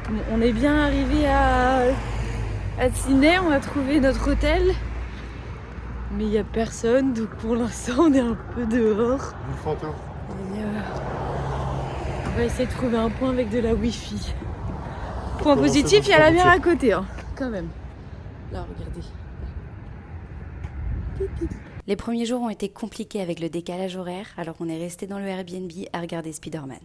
Bon, on est bien arrivé à Sydney, on a trouvé notre hôtel. Mais il n'y a personne, donc pour l'instant on est un peu dehors. Et, on va essayer de trouver un point avec de la wifi. Point positif, il y a la mer à côté, hein, quand même. Là, regardez. Les premiers jours ont été compliqués avec le décalage horaire, alors on est resté dans le Airbnb à regarder Spider-Man.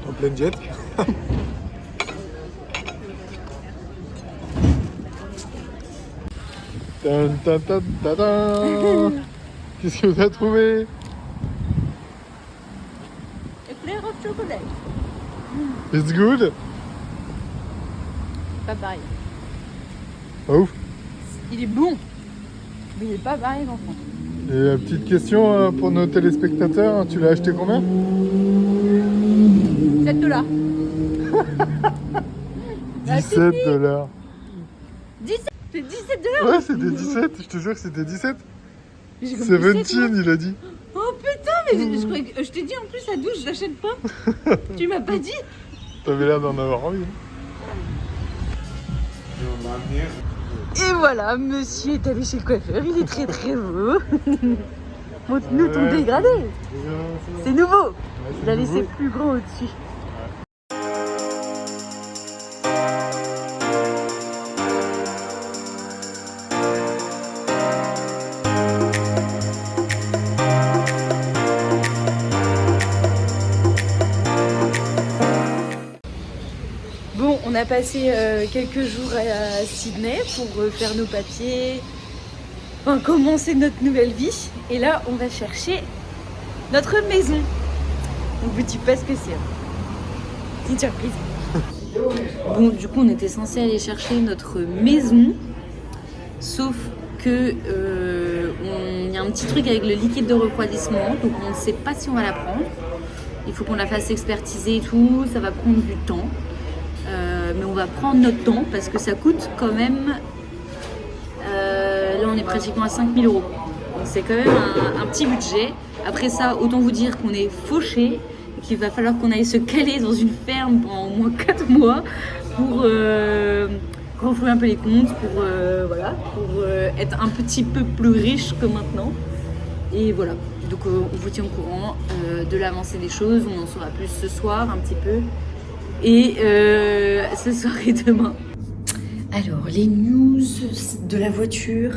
En pleine jet. Qu'est-ce que vous avez trouvé? Éclair of chocolate. It's good? Pas pareil. Pas ouf. Il est bon, mais il est pas pareil en France. Et petite question pour nos téléspectateurs, tu l'as acheté combien? 7 $. 17 $. 17, c'est 17 $. Ouais, c'était 17, je te jure que c'était 17. J'ai compris 17, 7, il a dit. Oh putain, mais je croyais que je t'ai dit en plus à 12, je l'achète pas. Tu m'as pas dit? T'avais l'air d'en avoir envie. Et voilà, monsieur est allé chez le coiffeur, il est très très beau. Montre-nous ton dégradé. C'est nouveau. Il a laissé plus grand au-dessus. Bon, on a passé quelques jours à Sydney pour faire nos papiers, enfin commencer notre nouvelle vie. Et là, on va chercher notre maison. On vous dit pas ce que c'est. Petite surprise. Bon, du coup, on était censé aller chercher notre maison, sauf que il y a un petit truc avec le liquide de refroidissement, donc on ne sait pas si on va la prendre. Il faut qu'on la fasse expertiser et tout, ça va prendre du temps. Mais on va prendre notre temps parce que ça coûte quand même. Là, on est pratiquement à 5 000 €. Donc, c'est quand même un petit budget. Après ça, autant vous dire qu'on est fauchés et qu'il va falloir qu'on aille se caler dans une ferme pendant au moins 4 mois pour renflouer un peu les comptes, pour être un petit peu plus riche que maintenant. Et voilà. Donc, on vous tient au courant de l'avancée des choses. On en saura plus ce soir un petit peu. Et ce soir et demain. Alors, les news de la voiture,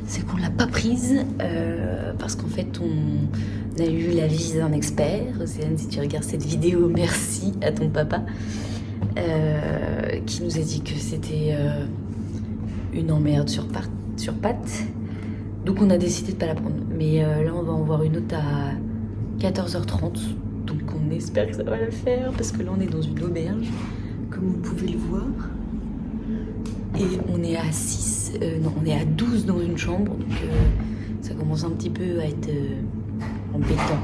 c'est qu'on l'a pas prise parce qu'en fait, on a eu l'avis d'un expert. Océane, si tu regardes cette vidéo, merci à ton papa, qui nous a dit que c'était une emmerde sur pattes. Donc, on a décidé de pas la prendre. Mais là, on va en voir une autre à 14h30. Donc on espère que ça va le faire parce que là on est dans une auberge comme vous pouvez le voir et on est à 12 dans une chambre, donc ça commence un petit peu à être embêtant.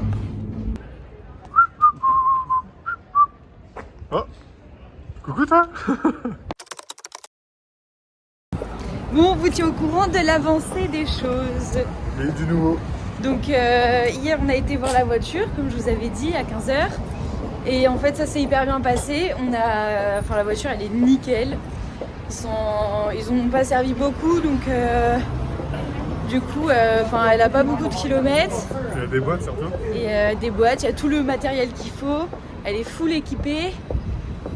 Oh, coucou toi. Bon, on vous tient au courant de l'avancée des choses. Mais du nouveau. Donc hier on a été voir la voiture comme je vous avais dit à 15h et en fait ça s'est hyper bien passé. La voiture elle est nickel. Ils ont pas servi beaucoup donc du coup elle a pas beaucoup de kilomètres. Il y a des boîtes surtout. Et des boîtes, il y a tout le matériel qu'il faut. Elle est full équipée.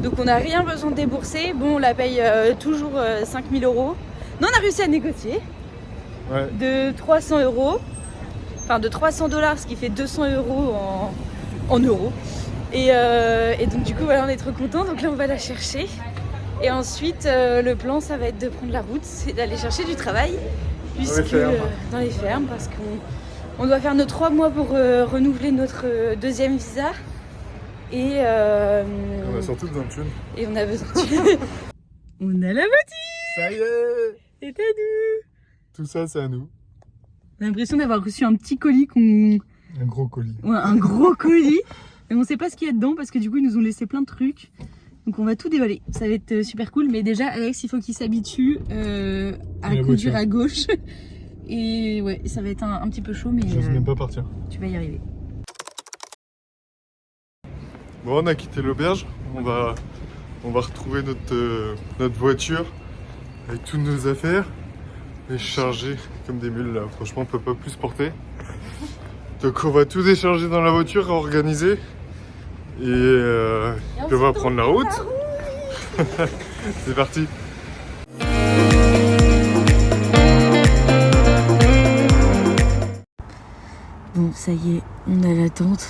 Donc on n'a rien besoin de débourser. Bon, on la paye toujours 5 000 €. Mais on a réussi à négocier de 300 €. Enfin de 300 $, ce qui fait 200 € en euros. Et donc du coup voilà, on est trop contents. Donc là on va la chercher. Et ensuite le plan ça va être de prendre la route, c'est d'aller chercher du travail. Puisque dans les fermes, parce qu'on doit faire nos 3 mois pour renouveler notre deuxième visa. Et on a surtout besoin de thunes. Et on a besoin de thunes. On a la voiture. Ça y est. C'est à nous. Tout ça c'est à nous. On a l'impression d'avoir reçu un petit colis Un gros colis. Ouais, un gros colis. Mais on sait pas ce qu'il y a dedans parce que du coup ils nous ont laissé plein de trucs. Donc on va tout déballer. Ça va être super cool. Mais déjà Alex il faut qu'il s'habitue à conduire à gauche. Et ouais, ça va être un petit peu chaud mais... Je sais même pas partir. Tu vas y arriver. Bon, on a quitté l'auberge. On va retrouver notre voiture avec toutes nos affaires. Et chargées comme des mules là. Franchement, on peut pas plus porter. Donc on va tout décharger dans la voiture, organiser. Et puis on va prendre la route. C'est parti. Bon, ça y est, on a la tente.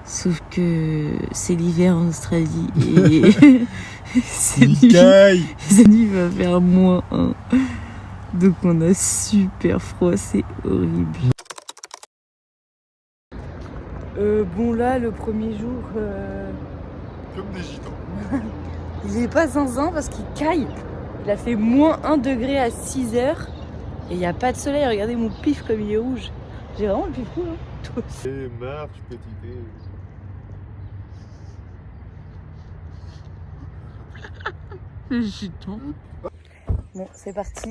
Sauf que c'est l'hiver en Australie et cette nuit va faire -1. Donc on a super froid, c'est horrible. Bon là, le premier jour, Comme des gitans. il est pas zinzin parce qu'il caille. Il a fait -1 degré à 6h et il n'y a pas de soleil. Regardez mon pif comme il est rouge. J'ai vraiment le pif rouge, hein. Toi aussi. Et marche, petit thé. Le gitan. Bon, c'est parti.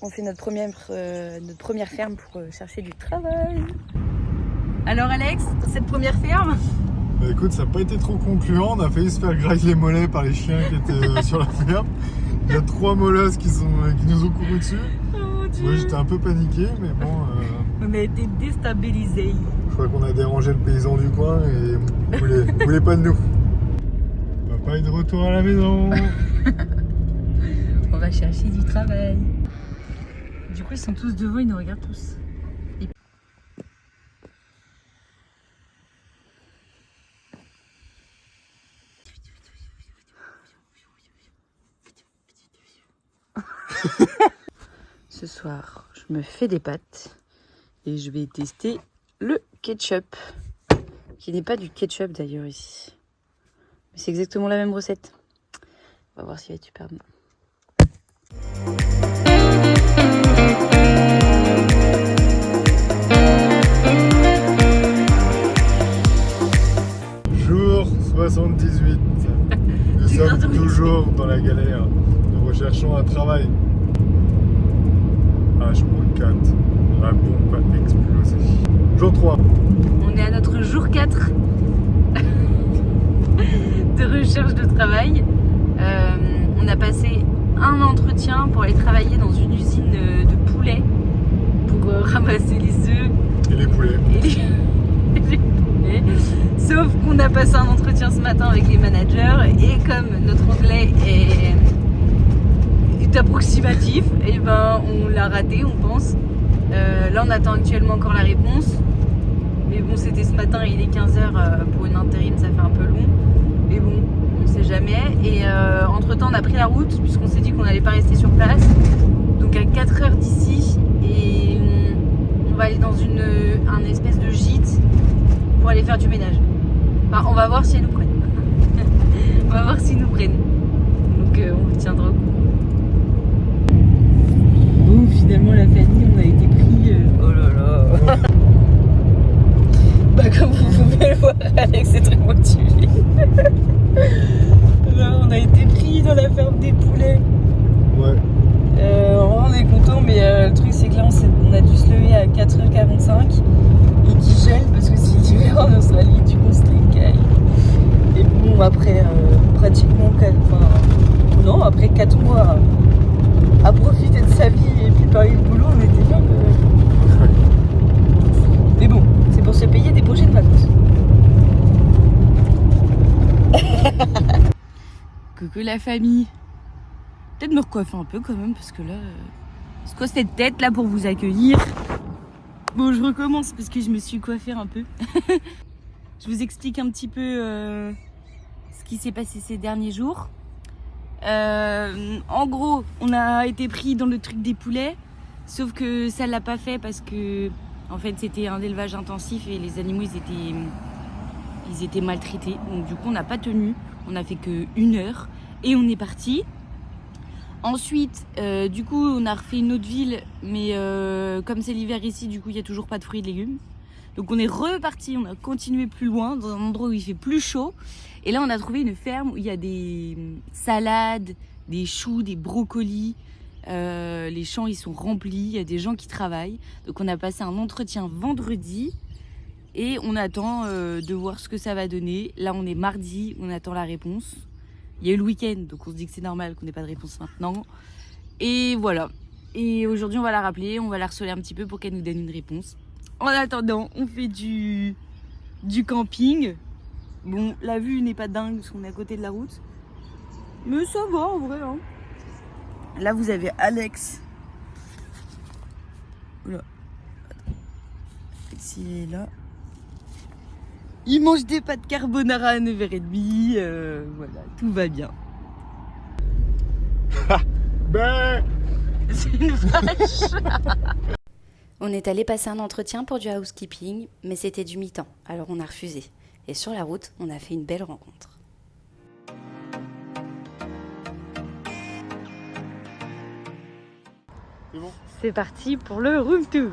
On fait notre première ferme pour chercher du travail. Alors Alex, cette première ferme? Bah écoute, ça n'a pas été trop concluant. On a failli se faire grailler les mollets par les chiens qui étaient sur la ferme. Il y a 3 molosses qui nous ont couru dessus. Oh mon Dieu. Moi j'étais un peu paniqué, mais bon. On a été déstabilisés. Je crois qu'on a dérangé le paysan du coin et il voulait pas de nous. Papa est de retour à la maison. On va chercher du travail. Du coup, ils sont tous devant, ils nous regardent tous. Ce soir, je me fais des pâtes et je vais tester le ketchup, qui n'est pas du ketchup d'ailleurs ici. Mais c'est exactement la même recette. On va voir s'il va être super bon. Jour 78. Nous sommes toujours dans la galère. Nous recherchons un travail. H-4. La bombe a explosé. Jour 3. On est à notre jour 4 de recherche de travail. On a passé un entretien pour aller travailler dans une usine de poulets pour ramasser les œufs Et les poulets. et les poulets. Sauf qu'on a passé un entretien ce matin avec les managers et comme notre anglais est approximatif, et ben on l'a raté, on pense. Là on attend actuellement encore la réponse. Mais bon, c'était ce matin, il est 15h pour une intérim, ça fait un peu long. Mais bon, on sait jamais. Et entre temps, on a pris la route puisqu'on s'est dit qu'on n'allait pas rester sur place. Donc à 4h d'ici, et on va aller dans un espèce de gîte pour aller faire du ménage. Enfin, on va voir si elles nous prennent. On va voir s'ils nous prennent. Donc on vous tiendra au courant. Bon, finalement, la famille, on a été pris. Oh là là! Bah, comme vous pouvez le voir, Alex est très motivé. Là, on a été pris dans la ferme des poulets. Ouais. On est content, mais le truc c'est que là on a dû se lever à 4h45 et qu'il gèle parce que c'est l'hiver en Australie, du coup on se les caille. Et bon, après pratiquement après 4 mois à profiter de sa vie et puis par le boulot, on était bien quand même. Mais bon, c'est pour se payer des prochaines vacances. Coucou la famille. Peut-être me recoiffer un peu quand même parce que là, c'est quoi cette tête là pour vous accueillir? Bon, je recommence parce que je me suis coiffée un peu. Je vous explique un petit peu ce qui s'est passé ces derniers jours. En gros, on a été pris dans le truc des poulets, sauf que ça l'a pas fait parce que en fait c'était un élevage intensif et les animaux ils étaient maltraités. Donc du coup on n'a pas tenu, on a fait que 1 heure et on est parti. Ensuite, du coup, on a refait une autre ville, mais comme c'est l'hiver ici, du coup, il n'y a toujours pas de fruits et de légumes. Donc on est reparti, on a continué plus loin, dans un endroit où il fait plus chaud. Et là, on a trouvé une ferme où il y a des salades, des choux, des brocolis. Les champs, ils sont remplis, il y a des gens qui travaillent. Donc on a passé un entretien vendredi. Et on attend de voir ce que ça va donner. Là, on est mardi, on attend la réponse. Il y a eu le week-end, donc on se dit que c'est normal qu'on n'ait pas de réponse maintenant. Et voilà. Et aujourd'hui, on va la rappeler, on va la harceler un petit peu pour qu'elle nous donne une réponse. En attendant, on fait du camping. Bon, la vue n'est pas dingue parce qu'on est à côté de la route. Mais ça va en vrai. Hein. Là, vous avez Alex. Oula. Alex, il est là. Il mange des pâtes carbonara à 9h30. Voilà, tout va bien. Ben C'est une vache. On est allé passer un entretien pour du housekeeping, mais c'était du mi-temps, alors on a refusé. Et sur la route, on a fait une belle rencontre. C'est bon. C'est parti pour le room tour.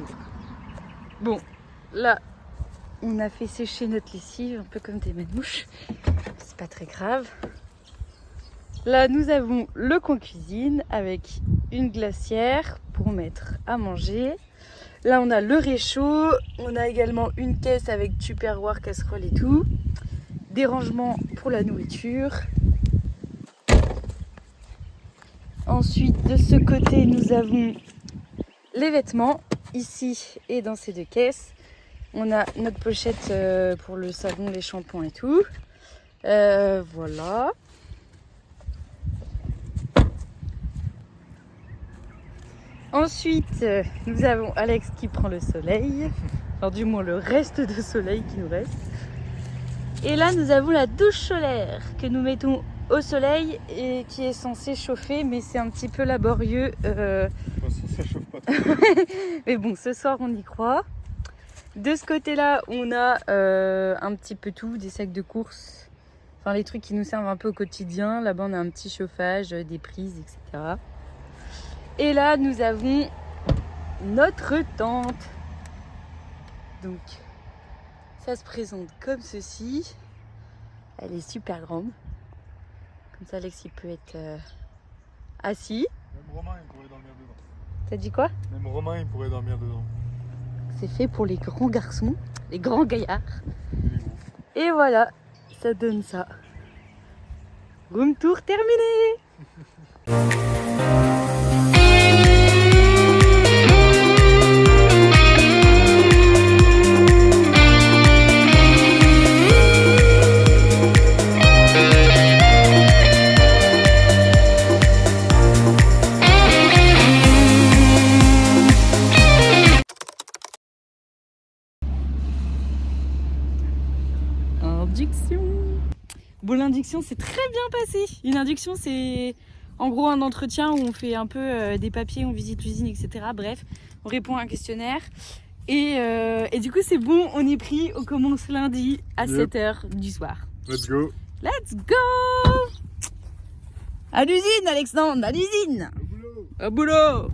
Bon, là, on a fait sécher notre lessive, un peu comme des manouches. C'est pas très grave. Là, nous avons le coin cuisine avec une glacière pour mettre à manger. Là, on a le réchaud. On a également une caisse avec tupperware, casserole et tout. Des rangements pour la nourriture. Ensuite, de ce côté, nous avons les vêtements, ici et dans ces deux caisses. On a notre pochette pour le savon, les shampoings et tout. Voilà. Ensuite, nous avons Alex qui prend le soleil. Enfin, du moins le reste de soleil qui nous reste. Et là, nous avons la douche solaire que nous mettons au soleil et qui est censée chauffer, mais c'est un petit peu laborieux. Ça chauffe pas trop. Mais bon, ce soir, on y croit. De ce côté-là, on a un petit peu tout, des sacs de course. Enfin, les trucs qui nous servent un peu au quotidien. Là-bas, on a un petit chauffage, des prises, etc. Et là, nous avons notre tente. Donc, ça se présente comme ceci. Elle est super grande. Comme ça, Alex, il peut être assis. Même Romain, il pourrait dormir dedans. T'as dit quoi? Même Romain, il pourrait dormir dedans. C'est fait pour les grands garçons, les grands gaillards. Et voilà, ça donne ça. Room tour terminé. Induction. Bon, l'induction s'est très bien passé. Une induction, c'est en gros un entretien où on fait un peu des papiers, on visite l'usine, etc. Bref, on répond à un questionnaire. Et du coup, c'est bon, on est pris. On commence lundi à 7h du soir. Let's go. Let's go! À l'usine, Alexandre, à l'usine! Au boulot. Au boulot!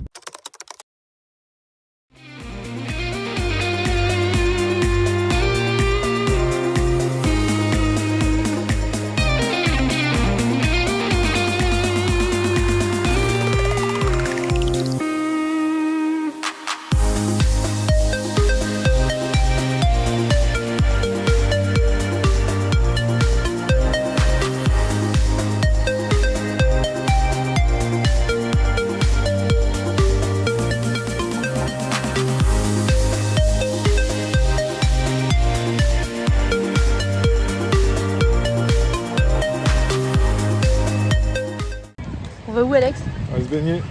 On va où, Alex? On va se baigner.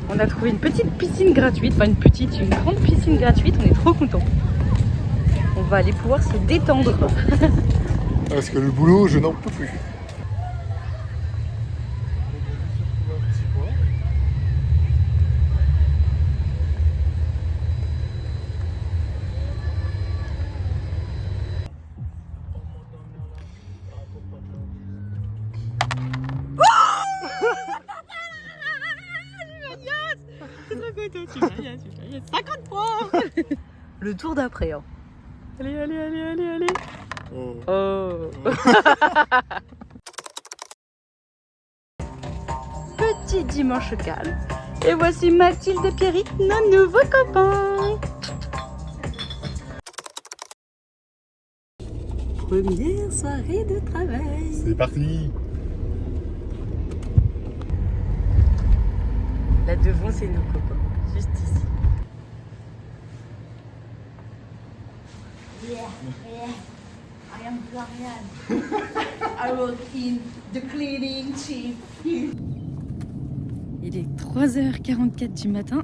On a trouvé une petite piscine gratuite, enfin une grande piscine gratuite, on est trop contents. On va aller pouvoir se détendre. Parce que le boulot, je n'en peux plus. Tu 50 points. Le tour d'après. Hein. Allez, allez, allez, allez, allez. Oh. Oh. Petit dimanche calme. Et voici Mathilde et Pierrick, nos nouveaux copains. première soirée de travail. C'est parti. Là devant, c'est nos copains, juste ici. I am Florian. I work in the cleaning team. Il est 3h44 du matin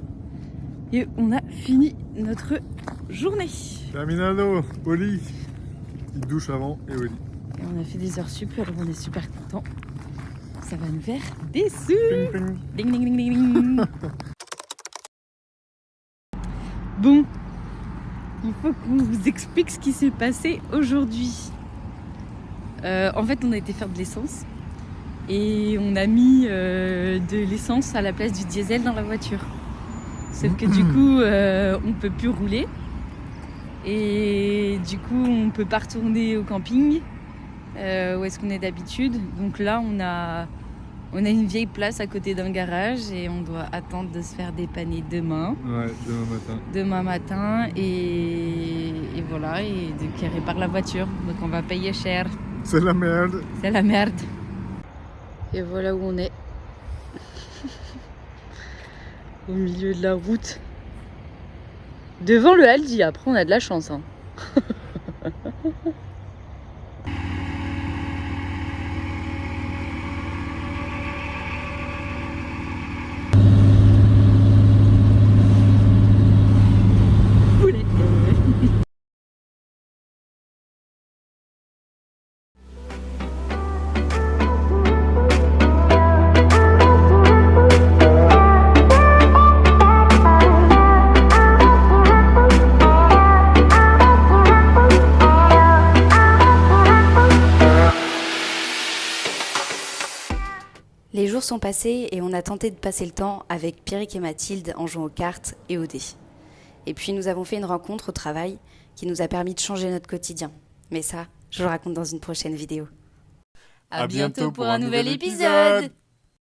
et on a fini notre journée. Terminado, au lit. Petite douche avant et au lit. Et on a fait des heures sup, alors on est super contents. Ça va nous faire des sous. Ping, ping. Ding ding ding ding ding. Bon, il faut qu'on vous explique ce qui s'est passé aujourd'hui. En fait, on a été faire de l'essence et on a mis de l'essence à la place du diesel dans la voiture. Sauf que du coup, on peut plus rouler et du coup, on peut pas retourner au camping où est-ce qu'on est d'habitude. Donc là, on a une vieille place à côté d'un garage et on doit attendre de se faire dépanner demain. Ouais, demain matin. Demain matin et voilà, et qui répare la voiture. Donc on va payer cher. C'est la merde. C'est la merde. Et voilà où on est. Au milieu de la route. Devant le Aldi, après on a de la chance. Hein. Les jours sont passés et on a tenté de passer le temps avec Pierrick et Mathilde en jouant aux cartes et aux dés. Et puis nous avons fait une rencontre au travail qui nous a permis de changer notre quotidien. Mais ça, je vous le raconte dans une prochaine vidéo. À bientôt pour un nouvel épisode.